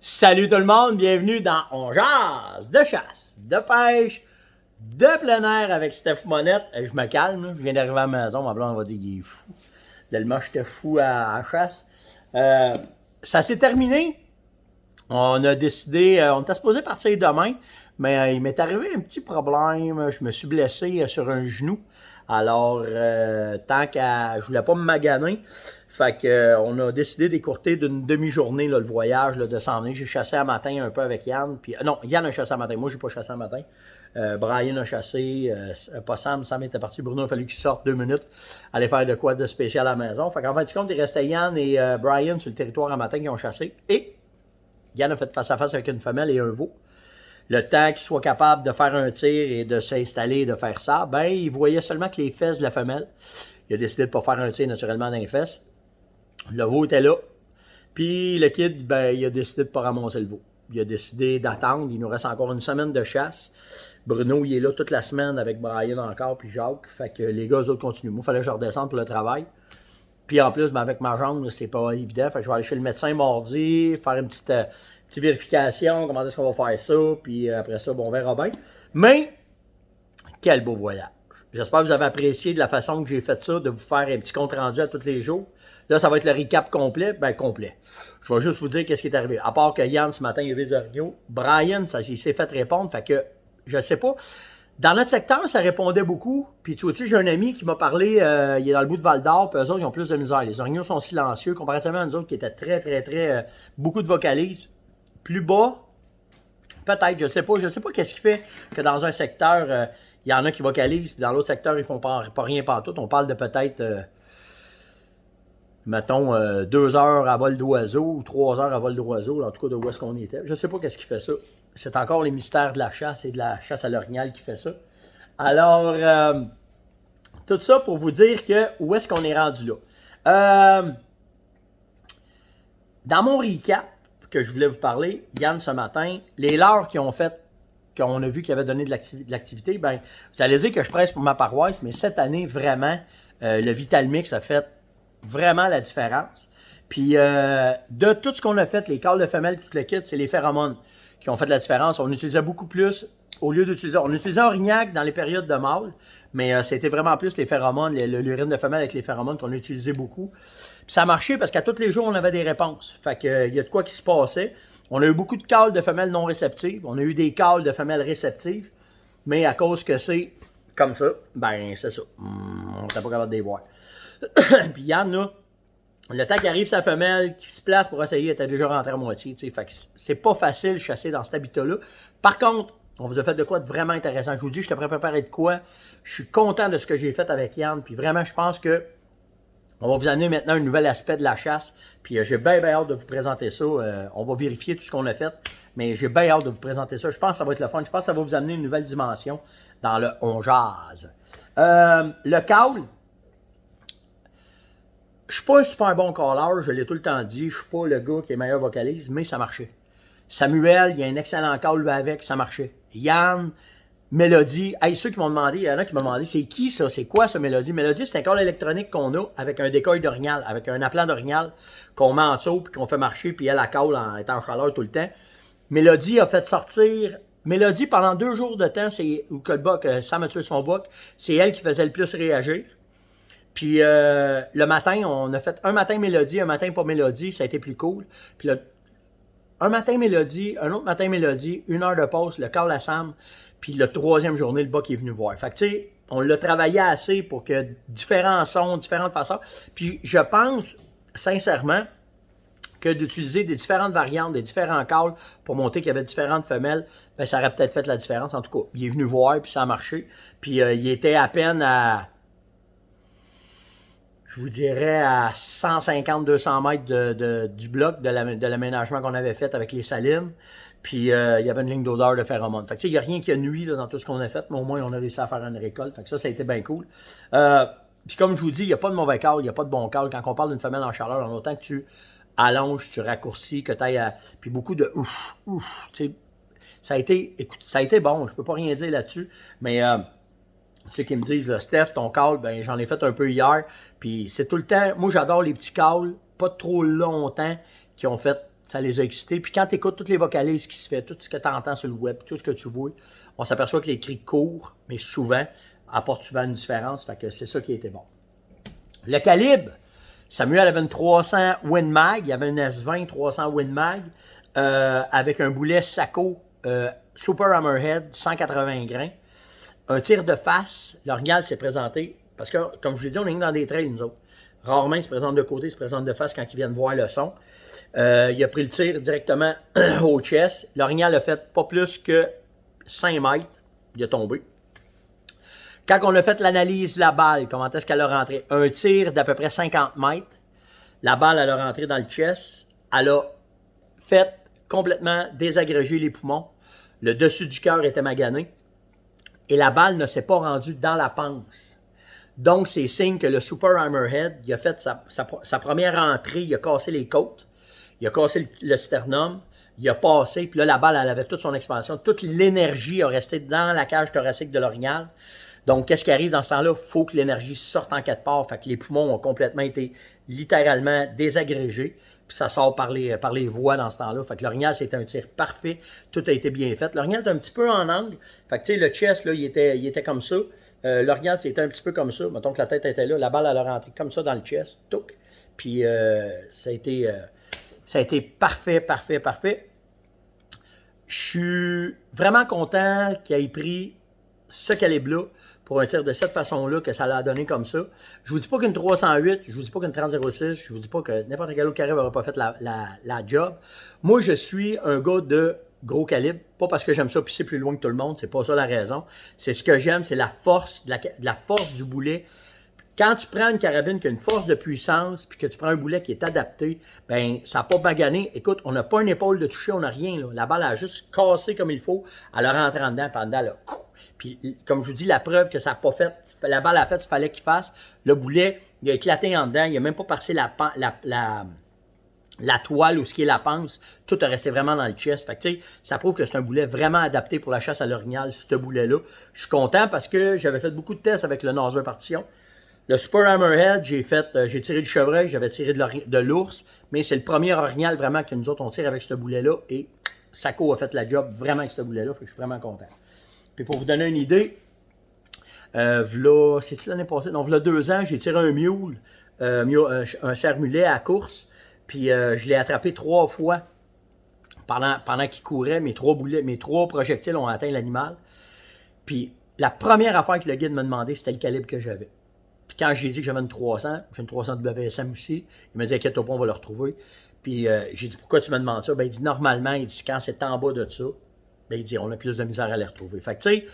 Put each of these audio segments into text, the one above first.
Salut tout le monde, bienvenue dans On jase de chasse, de pêche, de plein air avec Steph Monette. Je me calme, là. Je viens d'arriver à la maison, ma blonde va dire qu'il est fou. Tellement j'étais fou à la chasse. Ça s'est terminé. On a décidé, on était supposé partir demain, mais il m'est arrivé un petit problème. Je me suis blessé sur un genou. Alors, tant qu'à... Je voulais pas me maganer. Fait que on a décidé d'écourter d'une demi-journée là, le voyage, là, de s'en venir. J'ai chassé un matin un peu avec Yann. Puis, non, Yann a chassé un matin. Moi, j'ai pas chassé un matin. Brian a chassé. Pas Sam. Sam était parti. Bruno a fallu qu'il sorte 2 minutes. Aller faire de quoi de spécial à la maison. Fait qu'en fin de compte, il restait Yann et Brian sur le territoire un matin qui ont chassé. Et Yann a fait face à face avec une femelle et un veau. Le temps qu'il soit capable de faire un tir et de s'installer et de faire ça, ben, il voyait seulement que les fesses de la femelle. Il a décidé de pas faire un tir naturellement dans les fesses. Le veau était là. Puis le kid, ben, il a décidé de pas ramasser le veau. Il a décidé d'attendre. Il nous reste encore une semaine de chasse. Bruno, il est là toute la semaine avec Brian encore, puis Jacques. Fait que les gars, eux autres continuent. Moi, il fallait que je redescende pour le travail. Puis en plus, ben, avec ma jambe, c'est pas évident. Fait que je vais aller chez le médecin mardi, faire une petite vérification, comment est-ce qu'on va faire ça. Puis après ça, bon, on verra bien. Mais, quel beau voyage. J'espère que vous avez apprécié de la façon que j'ai fait ça, de vous faire un petit compte rendu à tous les jours. Là, ça va être le recap complet. Ben, complet. Je vais juste vous dire qu'est-ce qui est arrivé. À part que Yann, ce matin, il a vu les orignaux. Brian, ça, il s'est fait répondre. Fait que, je sais pas. Dans notre secteur, ça répondait beaucoup. Puis, tu vois-tu, j'ai un ami qui m'a parlé, il est dans le bout de Val-d'Or, puis eux autres, ils ont plus de misère. Les orignaux sont silencieux, comparativement à nous autres qui étaient très, beaucoup de vocalises. Plus bas, peut-être, je sais pas qu'est-ce qui fait que dans un secteur, il y en a qui vocalisent, puis dans l'autre secteur, ils font pas rien pantoute. On parle de peut-être, mettons, 2 heures à vol d'oiseau ou 3 heures à vol d'oiseau, en tout cas de où est-ce qu'on était. Je sais pas qu'est-ce qui fait ça. C'est encore les mystères de la chasse et de la chasse à l'orignal qui fait ça. Alors, tout ça pour vous dire que où est-ce qu'on est rendu là. Dans mon recap que je voulais vous parler, Yann, ce matin, les leurres qui ont fait qu'on a vu qu'il avait donné de l'activité, ben, vous allez dire que je presse pour ma paroisse, mais cette année, vraiment, le Vitalmix a fait vraiment la différence. Puis, de tout ce qu'on a fait, les cales de femelles, tout le kit, c'est les phéromones qui ont fait la différence. On utilisait beaucoup plus, au lieu d'utiliser... On utilisait Orignac dans les périodes de mâle, mais c'était vraiment plus les phéromones, l'urine de femelle avec les phéromones qu'on utilisait beaucoup. Puis ça a marché parce qu'à tous les jours, on avait des réponses. Fait que, il y a de quoi qui se passait. On a eu beaucoup de cales de femelles non réceptives. On a eu des cales de femelles réceptives. Mais à cause que c'est comme ça, ben c'est ça. On n'était pas capable de les voir. Puis Yann, là, le temps qu'il arrive sa femelle, qui se place pour essayer, elle était déjà rentrée à moitié. T'sais. Fait que c'est pas facile de chasser dans cet habitat-là. Par contre, on vous a fait de quoi de vraiment intéressant. Je vous dis, je t'ai préparé de quoi. Je suis content de ce que j'ai fait avec Yann. Puis vraiment, je pense que on va vous amener maintenant un nouvel aspect de la chasse. Puis j'ai bien hâte de vous présenter ça. On va vérifier tout ce qu'on a fait. Mais j'ai bien hâte de vous présenter ça. Je pense que ça va être le fun. Je pense que ça va vous amener une nouvelle dimension dans le On jase. Le caul. Je suis pas un super bon caller. Je l'ai tout le temps dit. Je suis pas le gars qui est meilleur vocalise. Mais ça marchait. Samuel, il y a un excellent caul avec. Ça marchait. Yann. Mélodie, hey, ceux qui m'ont demandé, il y en a qui m'ont demandé, c'est qui ça? C'est quoi ce Mélodie? Mélodie, c'est un call électronique qu'on a avec un décoil d'orignal, avec un appelant d'orignal qu'on met en dessous puis qu'on fait marcher, puis elle la call en étant en chaleur tout le temps. Mélodie a fait sortir... Mélodie, pendant 2 jours de temps, c'est où que le buck, Sam a tué son buck, c'est elle qui faisait le plus réagir. Puis le matin, on a fait un matin Mélodie, un matin pas Mélodie, ça a été plus cool. Puis un matin Mélodie, un autre matin Mélodie, 1 heure de pause, le call à Sam... Puis le 3e journée, le buck est venu voir. Fait que tu sais, on l'a travaillé assez pour que différents sons, différentes façons. Puis je pense, sincèrement, que d'utiliser des différentes variantes, des différents calls pour montrer qu'il y avait différentes femelles, ben ça aurait peut-être fait la différence. En tout cas, il est venu voir, puis ça a marché. Puis il était à peine à, je vous dirais, à 150-200 mètres du bloc de l'aménagement qu'on avait fait avec les salines. Puis il y avait une ligne d'odeur de phéromone. Fait que tu sais, il n'y a rien qui a nuit là, dans tout ce qu'on a fait, mais au moins on a réussi à faire une récolte. Fait que ça a été bien cool. Puis comme je vous dis, il n'y a pas de mauvais call, il n'y a pas de bon call. Quand on parle d'une femelle en chaleur, en autant que tu allonges, tu raccourcis, que tu ailles à. Puis beaucoup de ouf, tu sais. Ça a été bon, je peux pas rien dire là-dessus. Mais ceux qui me disent, là, Steph, ton call, ben j'en ai fait un peu hier. Puis c'est tout le temps. Moi, j'adore les petits calls, pas trop longtemps, qui ont fait Ça les a excités. Puis quand tu écoutes toutes les vocalises qui se fait, tout ce que tu entends sur le web, tout ce que tu vois, on s'aperçoit que les cris courts, mais souvent, apportent souvent une différence. Fait que c'est ça qui était bon. Le calibre, Samuel avait une 300 Win-Mag, il y avait une S20 300 Win-Mag avec un boulet Sako Super Hammerhead 180 grains. Un tir de face, l'orignal s'est présenté, parce que, comme je l'ai dit, on est dans des trails, nous autres. Rarement, il se présente de côté, il se présente de face quand ils viennent voir le son. Il a pris le tir directement au chest. L'orignal a fait pas plus que 5 mètres. Il a tombé. Quand on a fait l'analyse de la balle, comment est-ce qu'elle a rentré? Un tir d'à peu près 50 mètres. La balle, elle a rentré dans le chest. Elle a fait complètement désagréger les poumons. Le dessus du cœur était magané. Et la balle ne s'est pas rendue dans la panse. Donc, c'est signe que le Super Hammerhead, il a fait sa première entrée, il a cassé les côtes, il a cassé le sternum, il a passé, puis là, la balle, elle avait toute son expansion, toute l'énergie a resté dans la cage thoracique de l'orignal. Donc, qu'est-ce qui arrive dans ce temps-là? Il faut que l'énergie sorte en quatre parts, fait que les poumons ont complètement été littéralement désagrégés, puis ça sort par les voies dans ce temps-là. Fait que l'orignal, c'était un tir parfait, tout a été bien fait. L'orignal est un petit peu en angle, fait que tu sais, le chest, là, il était comme ça. L'orignal, c'était un petit peu comme ça. Mettons que la tête était là, la balle, elle a rentré comme ça dans le chest, touc. Puis ça a été parfait, parfait, parfait. Je suis vraiment content qu'il ait pris ce calibre-là pour un tir de cette façon-là, que ça l'a donné comme ça. Je vous dis pas qu'une 308, je vous dis pas qu'une 3006, je vous dis pas que n'importe quel autre calibre n'aurait pas fait la job. Moi, je suis un gars de gros calibre, pas parce que j'aime ça pisser plus loin que tout le monde, c'est pas ça la raison. C'est ce que j'aime, c'est la force, de la force du boulet. Quand tu prends une carabine qui a une force de puissance, puis que tu prends un boulet qui est adapté, ben ça n'a pas magané. Écoute, on n'a pas une épaule de toucher, on n'a rien. Là. La balle a juste cassé comme il faut, elle a rentré en dedans, pendant là. Puis, comme je vous dis, la preuve que ça n'a pas fait, la balle a fait, il fallait qu'il fasse. Le boulet, il a éclaté en dedans, il n'a même pas passé la toile ou ce qui est la panse, tout a resté vraiment dans le chest. Fait que, tu sais, ça prouve que c'est un boulet vraiment adapté pour la chasse à l'orignal, ce boulet-là. Je suis content parce que j'avais fait beaucoup de tests avec le Nosler Partition. Le Super Hammerhead, j'ai tiré du chevreuil, j'avais tiré de l'ours, mais c'est le premier orignal vraiment que nous autres on tire avec ce boulet-là et Sako a fait la job vraiment avec ce boulet-là, fait que je suis vraiment content. Puis pour vous donner une idée, c'est-tu l'année passée? Non, v'là 2 ans, j'ai tiré un mule, un cerf-mulet à course, puis je l'ai attrapé 3 fois pendant qu'il courait. Mes 3 projectiles ont atteint l'animal. Puis la première affaire que le guide m'a demandé, c'était le calibre que j'avais. Puis quand j'ai dit que j'avais une 300, j'ai une 300 WSM aussi, il m'a dit, inquiète-toi pas, on va le retrouver. Puis j'ai dit, pourquoi tu me demandes ça? Ben, il dit, normalement, quand c'est en bas de ça, ben, il dit, on a plus de misère à les retrouver. Fait que, tu sais,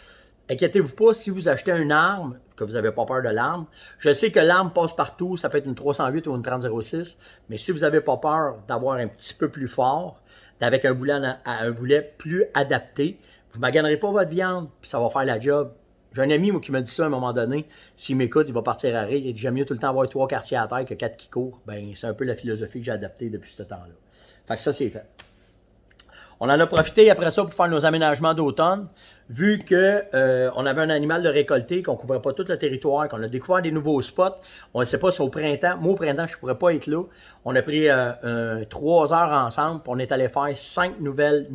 inquiétez-vous pas si vous achetez une arme, que vous n'avez pas peur de l'arme. Je sais que l'arme passe partout, ça peut être une 308 ou une 3006, mais si vous n'avez pas peur d'avoir un petit peu plus fort, avec un boulet plus adapté, vous ne maganerez pas votre viande, puis ça va faire la job. J'ai un ami moi, qui m'a dit ça à un moment donné. S'il m'écoute, il va partir à rire. Il dit, j'aime mieux tout le temps avoir 3 quartiers à terre que 4 qui courent. Ben, c'est un peu la philosophie que j'ai adaptée depuis ce temps-là. Fait que ça, c'est fait. On en a profité après ça pour faire nos aménagements d'automne. Vu que on avait un animal de récolter, qu'on ne couvrait pas tout le territoire, qu'on a découvert des nouveaux spots. On ne sait pas si au printemps. Moi, au printemps, je ne pourrais pas être là. On a pris 3 heures ensemble. Puis on est allé faire 5 nouvelles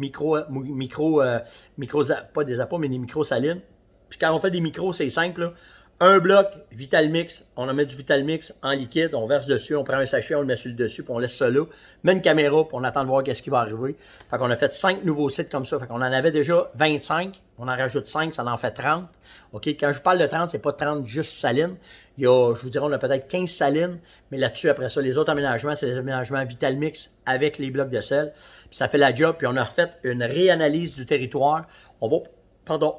pas des appâts, mais des micro-salines. Puis quand on fait des micros, c'est simple. Là. Un bloc Vitalmix, on en met du Vitalmix en liquide, on verse dessus, on prend un sachet, on le met sur le dessus, puis on laisse ça là. Met une caméra, puis on attend de voir qu'est-ce qui va arriver. Fait qu'on a fait 5 nouveaux sites comme ça. Fait qu'on en avait déjà 25, on en rajoute 5, ça en fait 30. OK, quand je parle de 30, c'est pas 30 juste salines. Il y a, je vous dirais, on a peut-être 15 salines, mais là-dessus, après ça, les autres aménagements, c'est des aménagements Vitalmix avec les blocs de sel. Puis ça fait la job, puis on a refait une réanalyse du territoire. On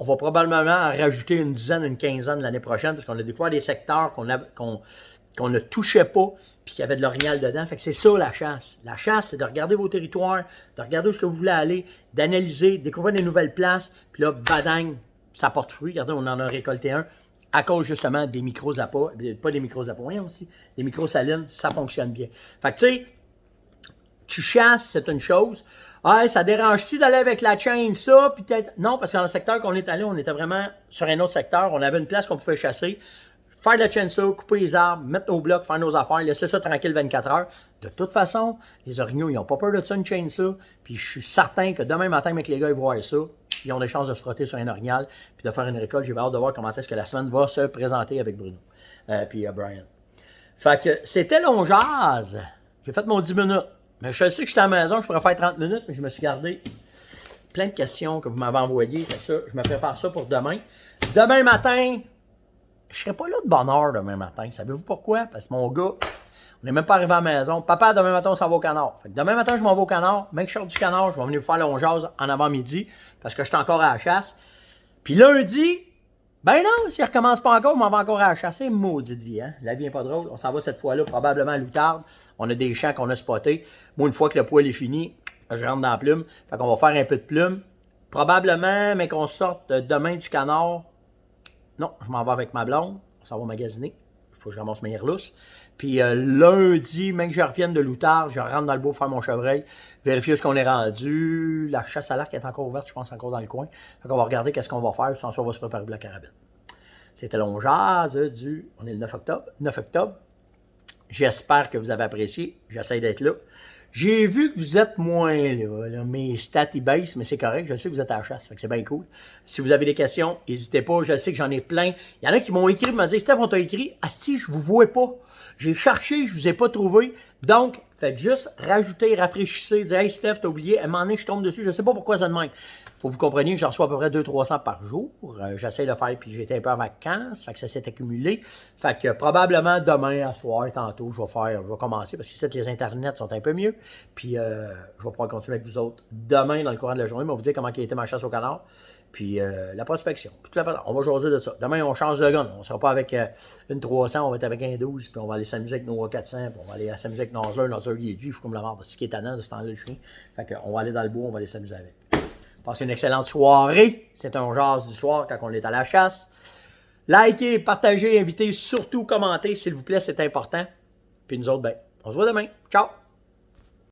va probablement en rajouter une dizaine, une quinzaine l'année prochaine, parce qu'on a découvert des secteurs qu'on ne touchait pas, puis qu'il y avait de l'orignal dedans. Fait que c'est ça la chasse. La chasse, c'est de regarder vos territoires, de regarder où est-ce que vous voulez aller, d'analyser, découvrir des nouvelles places, puis là, badang, ça porte fruit. Regardez, on en a récolté un à cause justement des micros-appâts, pas des micros-appâts, aussi, des micro-salines, ça fonctionne bien. Fait que tu sais, tu chasses, c'est une chose. Ah, ça dérange-tu d'aller avec la chaîne, ça? Peut-être. Non, parce que dans le secteur qu'on est allé, on était vraiment sur un autre secteur. On avait une place qu'on pouvait chasser. faire de la chainsaw, couper les arbres, mettre nos blocs, faire nos affaires, laisser ça tranquille 24 heures. De toute façon, les orignaux, ils n'ont pas peur de ça, une chainsaw. Puis je suis certain que demain matin, avec les gars, ils voient ça. Ils ont des chances de se frotter sur un orignal puis de faire une récolte. J'ai hâte de voir comment est-ce que la semaine va se présenter avec Bruno. Puis Brian. Fait que c'était long jazz. J'ai fait mon 10 minutes. Mais je sais que j'étais à la maison, je pourrais faire 30 minutes, mais je me suis gardé plein de questions que vous m'avez envoyées. Fait que ça, je me prépare ça pour demain. Demain matin, je serai pas là de bonne heure demain matin. Savez-vous pourquoi? Parce que mon gars, on n'est même pas arrivé à la maison. Papa, demain matin, on s'en va au canard. Fait que demain matin, je m'en vais au canard. Mec, je sors du canard, je vais venir vous faire le jazz en avant-midi parce que je suis encore à la chasse. Puis lundi, ben non, s'il ne recommence pas encore, on m'en va encore à la chasse. C'est maudite vie, hein? La vie n'est pas drôle. On s'en va cette fois-là, probablement à l'outarde. On a des champs qu'on a spotés. Moi, une fois que le poil est fini, je rentre dans la plume. Fait qu'on va faire un peu de plume. Probablement, mais qu'on sorte demain du canard. Non, je m'en vais avec ma blonde. On s'en va magasiner. Il faut que je ramasse mes relousses. Puis lundi, même que je revienne de l'outarde, je rentre dans le bois faire mon chevreuil, vérifier ce qu'on est rendu. La chasse à l'arc est encore ouverte, je pense, encore dans le coin. Fait qu'on va regarder qu'est-ce qu'on va faire. Sans ça, on va se préparer pour la carabine. C'était long jazz du... On est le 9 octobre. 9 octobre. J'espère que vous avez apprécié. J'essaie d'être là. J'ai vu que vous êtes moins là. Mes stats, ils baissent, mais c'est correct. Je sais que vous êtes à la chasse. Fait que c'est bien cool. Si vous avez des questions, n'hésitez pas. Je sais que j'en ai plein. Il y en a qui m'ont écrit, m'ont dit, Steph, on t'a écrit. Asti, je vous vois pas. J'ai cherché, je vous ai pas trouvé. Donc, faites juste rajouter, rafraîchissez, dire, hey Steph, t'as oublié. À un moment donné, je tombe dessus. Je sais pas pourquoi ça de même. Faut que vous compreniez que j'en reçois à peu près 200-300 par jour. J'essaie de faire, puis j'étais un peu en vacances. Fait que ça s'est accumulé. Fait que probablement demain, à soir, tantôt, je vais commencer parce que les internets sont un peu mieux. Puis, je vais pouvoir continuer avec vous autres demain dans le courant de la journée. Je vais vous dire comment a été ma chasse au canard. Puis la prospection. On va jaser de ça. Demain, on change de gun. On ne sera pas avec une 300, on va être avec un 12, puis on va aller s'amuser avec nos 400, puis on va aller s'amuser avec nos Nozzler. Nozzler, il est vieux, je suis comme la mort. C'est ce qui est tannant de ce temps-là, le chien. Fait qu'on va aller dans le bois, on va aller s'amuser avec. Passez une excellente soirée. C'est un jazz du soir quand on est à la chasse. Likez, partagez, invitez, surtout commentez, s'il vous plaît, c'est important. Puis nous autres, ben, on se voit demain. Ciao!